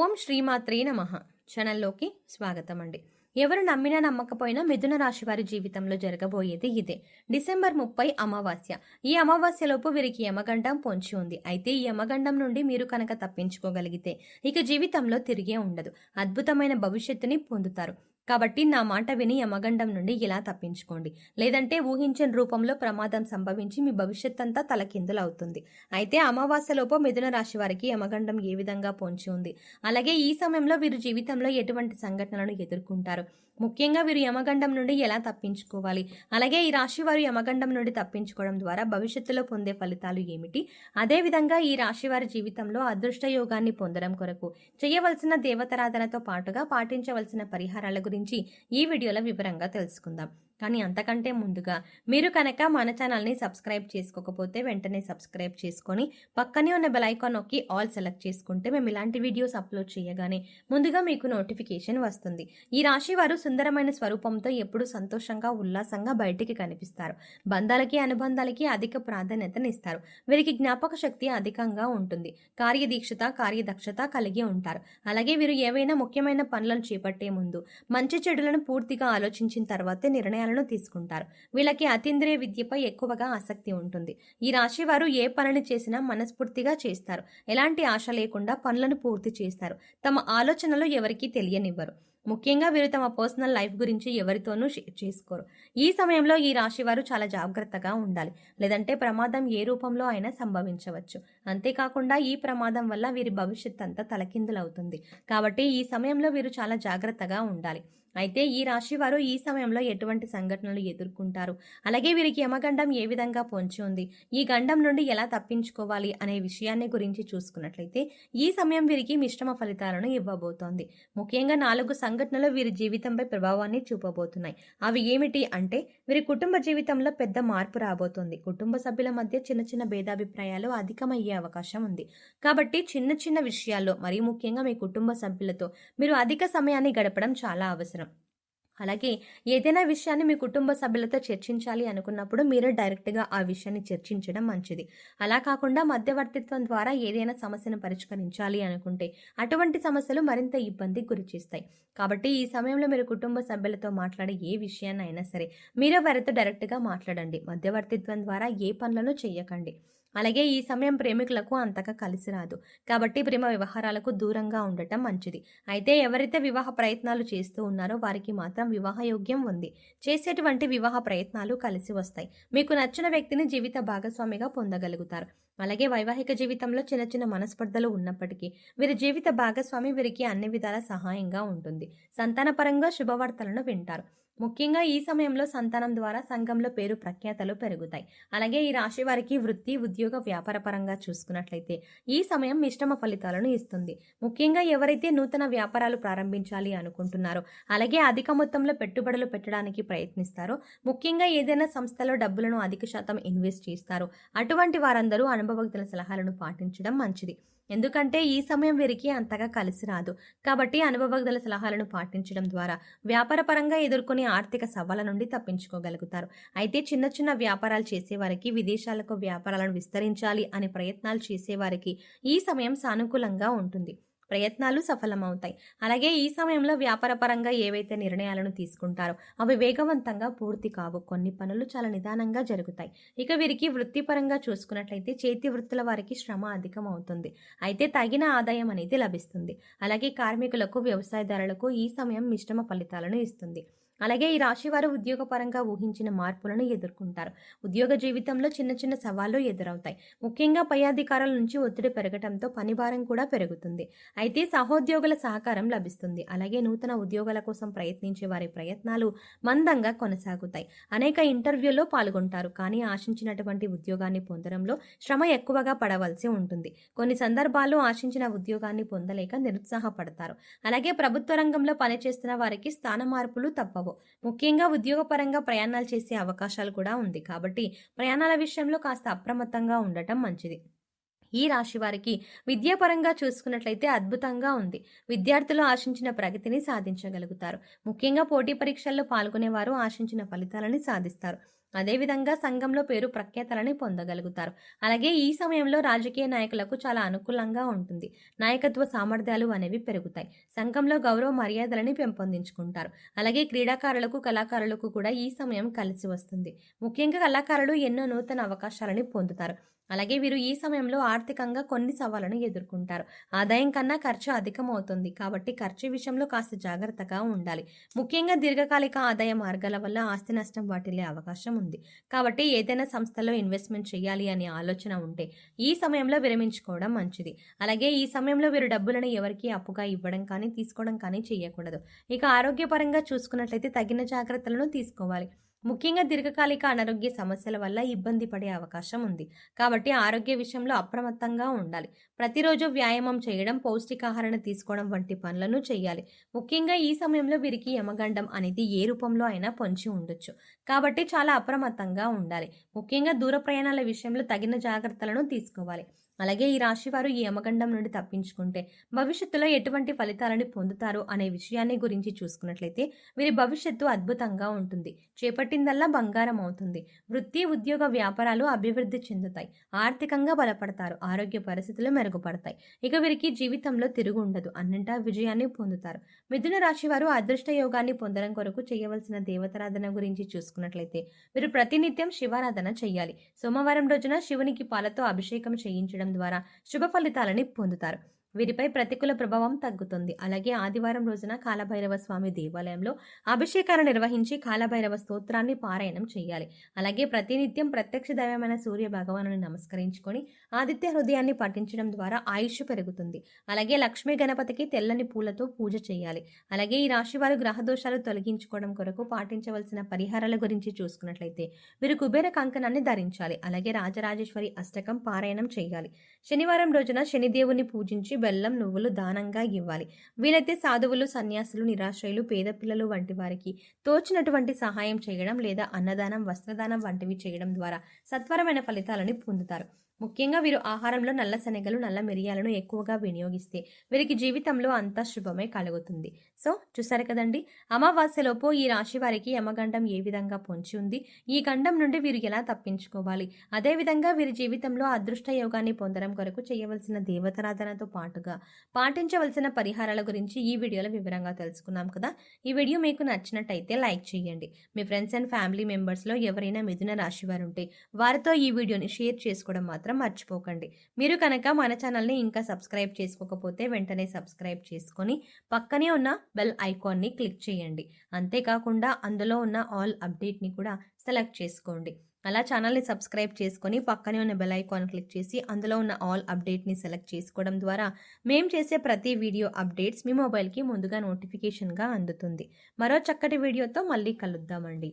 ఓం శ్రీమాత్రే నమః. ఛానల్లోకి స్వాగతం అండి. ఎవరు నమ్మినా నమ్మకపోయినా మిథున రాశి వారి జీవితంలో జరగబోయేది ఇదే. డిసెంబర్ 30 అమావాస్య. ఈ అమావాస్యలోపు వీరికి యమగండం పొంచి ఉంది. అయితే ఈ యమగండం నుండి మీరు కనుక తప్పించుకోగలిగితే ఇక జీవితంలో తిరిగే ఉండదు. అద్భుతమైన భవిష్యత్తుని పొందుతారు. కాబట్టి నా మాట విని యమగండం నుండి ఇలా తప్పించుకోండి. లేదంటే ఊహించని రూపంలో ప్రమాదం సంభవించి మీ భవిష్యత్తంతా తలకిందులవుతుంది. అయితే అమావాస్యలోపు మిథున రాశి వారికి యమగండం ఏ విధంగా పొంచి ఉంది, అలాగే ఈ సమయంలో వీరు జీవితంలో ఎటువంటి సంఘటనలను ఎదుర్కొంటారు, ముఖ్యంగా వీరు యమగండం నుండి ఎలా తప్పించుకోవాలి, అలాగే ఈ రాశి వారు యమగండం నుండి తప్పించుకోవడం ద్వారా భవిష్యత్తులో పొందే ఫలితాలు ఏమిటి, అదేవిధంగా ఈ రాశి వారి జీవితంలో అదృష్ట యోగాన్ని పొందడం కొరకు చేయవలసిన దేవతారాధనతో పాటుగా పాటించవలసిన పరిహారాల గురించి ఈ వీడియోలో వివరంగా తెలుసుకుందాం. కానీ అంతకంటే ముందుగా మీరు కనుక మన ఛానల్ని సబ్స్క్రైబ్ చేసుకోకపోతే వెంటనే సబ్స్క్రైబ్ చేసుకొని పక్కనే ఉన్న బెల్ ఐకాన్ నొక్కి ఆల్ సెలెక్ట్ చేసుకుంటే మేము ఇలాంటి వీడియోస్ అప్లోడ్ చేయగానే ముందుగా మీకు నోటిఫికేషన్ వస్తుంది. ఈ రాశి వారు సుందరమైన స్వరూపంతో ఎప్పుడూ సంతోషంగా ఉల్లాసంగా బయటికి కనిపిస్తారు. బంధాలకి అనుబంధాలకి అధిక ప్రాధాన్యతనిస్తారు. వీరికి జ్ఞాపక శక్తి అధికంగా ఉంటుంది. కార్యదీక్షత కార్యదక్షత కలిగి ఉంటారు. అలాగే వీరు ఏవైనా ముఖ్యమైన పనులను చేపట్టే ముందు మంచి చెడులను పూర్తిగా ఆలోచించిన తర్వాతే నిర్ణయాలను తీసుకుంటారు. వీళ్ళకి అతీంద్రియ విద్యపై ఎక్కువగా ఆసక్తి ఉంటుంది. ఈ రాశి వారు ఏ పనిని చేసినా మనస్ఫూర్తిగా చేస్తారు. ఎలాంటి ఆశ లేకుండా పనులను పూర్తి చేస్తారు. తమ ఆలోచనలు ఎవరికీ తెలియనివ్వరు. ముఖ్యంగా వీరు తమ పర్సనల్ లైఫ్ గురించి ఎవరితోనూ షేర్ చేసుకోరు. ఈ సమయంలో ఈ రాశి వారు చాలా జాగ్రత్తగా ఉండాలి. లేదంటే ప్రమాదం ఏ రూపంలో అయినా సంభవించవచ్చు. అంతేకాకుండా ఈ ప్రమాదం వల్ల వీరి భవిష్యత్ అంతా తలకిందులవుతుంది. కాబట్టి ఈ సమయంలో వీరు చాలా జాగ్రత్తగా ఉండాలి. అయితే ఈ రాశి వారు ఈ సమయంలో ఎటువంటి సంఘటనలు ఎదుర్కొంటారు, అలాగే వీరికి యమగండం ఏ విధంగా పొంచి ఉంది, ఈ గండం నుండి ఎలా తప్పించుకోవాలి అనే విషయాన్ని గురించి చూసుకున్నట్లయితే ఈ సమయం వీరికి మిశ్రమ ఫలితాలను ఇవ్వబోతోంది. ముఖ్యంగా 4 సంఘటనలు వీరి జీవితంపై ప్రభావాన్ని చూపబోతున్నాయి. అవి ఏమిటి అంటే, వీరి కుటుంబ జీవితంలో పెద్ద మార్పు రాబోతోంది. కుటుంబ సభ్యుల మధ్య చిన్న చిన్న భేదాభిప్రాయాలు అధికమయ్యే అవకాశం ఉంది. కాబట్టి చిన్న చిన్న విషయాల్లో మరీ ముఖ్యంగా మీ కుటుంబ సభ్యులతో మీరు అధిక సమయాన్ని గడపడం చాలా అవసరం. అలాగే ఏదైనా విషయాన్ని మీ కుటుంబ సభ్యులతో చర్చించాలి అనుకున్నప్పుడు మీరే డైరెక్ట్గా ఆ విషయాన్ని చర్చించడం మంచిది. అలా కాకుండా మధ్యవర్తిత్వం ద్వారా ఏదైనా సమస్యను పరిష్కరించాలి అనుకుంటే అటువంటి సమస్యలు మరింత ఇబ్బందికి గురిచేస్తాయి. కాబట్టి ఈ సమయంలో మీరు కుటుంబ సభ్యులతో మాట్లాడే ఏ విషయాన్ని అయినా సరే మీరే వారితో డైరెక్ట్గా మాట్లాడండి. మధ్యవర్తిత్వం ద్వారా ఏ పనులను చేయకండి. అలాగే ఈ సమయం ప్రేమికులకు అంతగా కలిసి రాదు. కాబట్టి ప్రేమ వ్యవహారాలకు దూరంగా ఉండటం మంచిది. అయితే ఎవరైతే వివాహ ప్రయత్నాలు చేస్తూ ఉన్నారో వారికి మాత్రం వివాహ యోగ్యం ఉంది. చేసేటువంటి వివాహ ప్రయత్నాలు కలిసి వస్తాయి. మీకు నచ్చిన వ్యక్తిని జీవిత భాగస్వామిగా పొందగలుగుతారు. అలాగే వైవాహిక జీవితంలో చిన్న చిన్న మనస్పర్ధలు ఉన్నప్పటికీ వీరి జీవిత భాగస్వామి వీరికి అన్ని విధాల సహాయంగా ఉంటుంది. సంతానపరంగా శుభవార్తలను వింటారు. ముఖ్యంగా ఈ సమయంలో సంతానం ద్వారా సంఘంలో పేరు ప్రఖ్యాతలు పెరుగుతాయి. అలాగే ఈ రాశి వారికి వృత్తి ఉద్యోగ వ్యాపార పరంగా చూసుకున్నట్లయితే ఈ సమయం మిశ్రమ ఫలితాలను ఇస్తుంది. ముఖ్యంగా ఎవరైతే నూతన వ్యాపారాలు ప్రారంభించాలి అనుకుంటున్నారో, అలాగే అధిక మొత్తంలో పెట్టుబడులు పెట్టడానికి ప్రయత్నిస్తారో, ముఖ్యంగా ఏదైనా సంస్థలో డబ్బులను అధిక శాతం ఇన్వెస్ట్ చేస్తారో అటువంటి వారందరూ అనుభవజ్ఞుల సలహాలను పాటించడం మంచిది. ఎందుకంటే ఈ సమయం వీరికి అంతగా కలిసి రాదు. కాబట్టి అనుభవజ్ఞుల సలహాలను పాటించడం ద్వారా వ్యాపార పరంగా ఎదుర్కొనే ఆర్థిక సవాళ్ళ నుండి తప్పించుకోగలుగుతారు. అయితే చిన్న చిన్న వ్యాపారాలు చేసేవారికి, విదేశాలకు వ్యాపారాలను విస్తరించాలి అనే ప్రయత్నాలు చేసేవారికి ఈ సమయం సానుకూలంగా ఉంటుంది. ప్రయత్నాలు సఫలమవుతాయి. అలాగే ఈ సమయంలో వ్యాపారపరంగా ఏవైతే నిర్ణయాలను తీసుకుంటారో అవి వేగవంతంగా పూర్తి కావు. కొన్ని పనులు చాలా నిదానంగా జరుగుతాయి. ఇక వీరికి వృత్తిపరంగా చూసుకున్నట్లయితే చేతి వృత్తుల వారికి శ్రమ అధికం అవుతుంది. అయితే తగిన ఆదాయం అనేది లభిస్తుంది. అలాగే కార్మికులకు, వ్యవసాయదారులకు ఈ సమయం మిశ్రమ ఫలితాలను ఇస్తుంది. అలాగే ఈ రాశి వారు ఉద్యోగపరంగా ఊహించిన మార్పులను ఎదుర్కొంటారు. ఉద్యోగ జీవితంలో చిన్న చిన్న సవాళ్లు ఎదురవుతాయి. ముఖ్యంగా పై అధికారుల నుంచి ఒత్తిడి పెరగడంతో పనిభారం కూడా పెరుగుతుంది. అయితే సహోద్యోగుల సహకారం లభిస్తుంది. అలాగే నూతన ఉద్యోగాల కోసం ప్రయత్నించే వారి ప్రయత్నాలు మందంగా కొనసాగుతాయి. అనేక ఇంటర్వ్యూల్లో పాల్గొంటారు. కానీ ఆశించినటువంటి ఉద్యోగాన్ని పొందడంలో శ్రమ ఎక్కువగా పడవలసి ఉంటుంది. కొన్ని సందర్భాల్లో ఆశించిన ఉద్యోగాన్ని పొందలేక నిరుత్సాహపడతారు. అలాగే ప్రభుత్వ రంగంలో పనిచేస్తున్న వారికి స్థాన మార్పులు తప్పవు. ముఖ్యంగా ఉద్యోగపరంగా ప్రయాణాలు చేసే అవకాశాలు కూడా ఉంది. కాబట్టి ప్రయాణాల విషయంలో కాస్త అప్రమత్తంగా ఉండటం మంచిది. ఈ రాశి వారికి విద్యాపరంగా చూసుకున్నట్లయితే అద్భుతంగా ఉంది. విద్యార్థులు ఆశించిన ప్రగతిని సాధించగలుగుతారు. ముఖ్యంగా పోటీ పరీక్షల్లో పాల్గొనేవారు ఆశించిన ఫలితాలని సాధిస్తారు. అదేవిధంగా సంఘంలో పేరు ప్రఖ్యాతలని పొందగలుగుతారు. అలాగే ఈ సమయంలో రాజకీయ నాయకులకు చాలా అనుకూలంగా ఉంటుంది. నాయకత్వ సామర్థ్యాలు అనేవి పెరుగుతాయి. సంఘంలో గౌరవ మర్యాదలని పెంపొందించుకుంటారు. అలాగే క్రీడాకారులకు, కళాకారులకు కూడా ఈ సమయం కలిసి వస్తుంది. ముఖ్యంగా కళాకారులు ఎన్నో నూతన అవకాశాలని పొందుతారు. అలాగే వీరు ఈ సమయంలో ఆర్థికంగా కొన్ని సవాళ్లను ఎదుర్కొంటారు. ఆదాయం కన్నా ఖర్చు అధికమవుతుంది. కాబట్టి ఖర్చు విషయంలో కాస్త జాగ్రత్తగా ఉండాలి. ముఖ్యంగా దీర్ఘకాలిక ఆదాయ మార్గాల వల్ల ఆస్తి నష్టం వాటిల్లే అవకాశం ఉంది. కాబట్టి ఏదైనా సంస్థలో ఇన్వెస్ట్మెంట్ చేయాలి అనే ఆలోచన ఉంటే ఈ సమయంలో విరమించుకోవడం మంచిది. అలాగే ఈ సమయంలో వీరు డబ్బులను ఎవరికీ అప్పుగా ఇవ్వడం కానీ తీసుకోవడం కానీ చేయకూడదు. ఇక ఆరోగ్యపరంగా చూసుకున్నట్లయితే తగిన జాగ్రత్తలను తీసుకోవాలి. ముఖ్యంగా దీర్ఘకాలిక అనారోగ్య సమస్యల వల్ల ఇబ్బంది పడే అవకాశం ఉంది. కాబట్టి ఆరోగ్య విషయంలో అప్రమత్తంగా ఉండాలి. ప్రతిరోజు వ్యాయామం చేయడం, పౌష్టికాహారాన్ని తీసుకోవడం వంటి పనులను చేయాలి. ముఖ్యంగా ఈ సమయంలో వీరికి యమగండం అనేది ఏ రూపంలో అయినా పొంచి ఉండొచ్చు. కాబట్టి చాలా అప్రమత్తంగా ఉండాలి. ముఖ్యంగా దూర ప్రయాణాల విషయంలో తగిన జాగ్రత్తలను తీసుకోవాలి. అలాగే ఈ రాశి వారు ఈ యమగండం నుండి తప్పించుకుంటే భవిష్యత్తులో ఎటువంటి ఫలితాలను పొందుతారు అనే విషయాన్ని గురించి చూసుకున్నట్లయితే వీరి భవిష్యత్తు అద్భుతంగా ఉంటుంది. చేపట్టిందల్లా బంగారం అవుతుంది. వృత్తి, ఉద్యోగ, వ్యాపారాలు అభివృద్ధి చెందుతాయి. ఆర్థికంగా బలపడతారు. ఆరోగ్య పరిస్థితులు మెరుగుపడతాయి. ఇక వీరికి జీవితంలో తిరుగు ఉండదు. అన్నింటా విజయాన్ని పొందుతారు. మిథున రాశి వారు అదృష్ట యోగాన్ని పొందడం కొరకు చేయవలసిన దేవతారాధన గురించి చూసుకున్నట్లయితే వీరు ప్రతినిత్యం శివారాధన చేయాలి. సోమవారం రోజున శివునికి పాలతో అభిషేకం చేయించడం ద్వారా శుభ ఫలితాలని పొందుతారు. వీరిపై ప్రతికూల ప్రభావం తగ్గుతుంది. అలాగే ఆదివారం రోజున కాలభైరవ స్వామి దేవాలయంలో అభిషేకాలు నిర్వహించి కాలభైరవ స్తోత్రాన్ని పారాయణం చేయాలి. అలాగే ప్రతినిత్యం ప్రత్యక్ష దైవమైన సూర్య భగవానుని నమస్కరించుకొని ఆదిత్య హృదయాన్ని పఠించడం ద్వారా ఆయుష్ పెరుగుతుంది. అలాగే లక్ష్మీ గణపతికి తెల్లని పూలతో పూజ చేయాలి. అలాగే ఈ రాశి వారు గ్రహ దోషాలు తొలగించుకోవడం కొరకు పాటించవలసిన పరిహారాల గురించి చూసుకున్నట్లయితే వీరు కుబేర కంకణాన్ని ధరించాలి. అలాగే రాజరాజేశ్వరి అష్టకం పారాయణం చేయాలి. శనివారం రోజున శనిదేవుని పూజించి బెల్లం, నువ్వులు దానంగా ఇవ్వాలి. వీలైతే సాధువులు, సన్యాసులు, నిరాశ్రయులు, పేద పిల్లలు వంటి వారికి తోచినటువంటి సహాయం చేయడం లేదా అన్నదానం, వస్త్రదానం వంటివి చేయడం ద్వారా సత్వరమైన ఫలితాలను పొందుతారు. ముఖ్యంగా వీరు ఆహారంలో నల్ల శనగలు, నల్ల మిరియాలను ఎక్కువగా వినియోగిస్తే వీరికి జీవితంలో అంతా శుభమే కలుగుతుంది. సో చూసారు కదండి, అమావాస్యలోపు ఈ రాశి వారికి యమగండం ఏ విధంగా పొంచి ఉంది, ఈ గండం నుండి వీరు ఎలా తప్పించుకోవాలి, అదేవిధంగా వీరి జీవితంలో అదృష్ట యోగాన్ని పొందడం కొరకు చేయవలసిన దేవతారాధనతో పాటుగా పాటించవలసిన పరిహారాల గురించి ఈ వీడియోలో వివరంగా తెలుసుకున్నాం కదా. ఈ వీడియో మీకు నచ్చినట్టయితే లైక్ చేయండి. మీ ఫ్రెండ్స్ అండ్ ఫ్యామిలీ మెంబర్స్లో ఎవరైనా మిథున రాశి వారు ఉంటే వారితో ఈ వీడియోని షేర్ చేసుకోవడం మాత్రం మర్చిపోకండి. మీరు కనుక మన ఛానల్ని ఇంకా సబ్స్క్రైబ్ చేసుకోకపోతే వెంటనే సబ్స్క్రైబ్ చేసుకొని పక్కనే ఉన్న బెల్ ఐకాన్ని క్లిక్ చేయండి. అంతేకాకుండా అందులో ఉన్న ఆల్ అప్డేట్ని కూడా సెలెక్ట్ చేసుకోండి. అలా ఛానల్ని సబ్స్క్రైబ్ చేసుకొని పక్కనే ఉన్న బెల్ ఐకాన్ క్లిక్ చేసి అందులో ఉన్న ఆల్ అప్డేట్ని సెలెక్ట్ చేసుకోవడం ద్వారా మేము చేసే ప్రతి వీడియో అప్డేట్స్ మీ మొబైల్కి ముందుగా నోటిఫికేషన్గా అందుతుంది. మరో చక్కటి వీడియోతో మళ్ళీ కలుద్దామండి.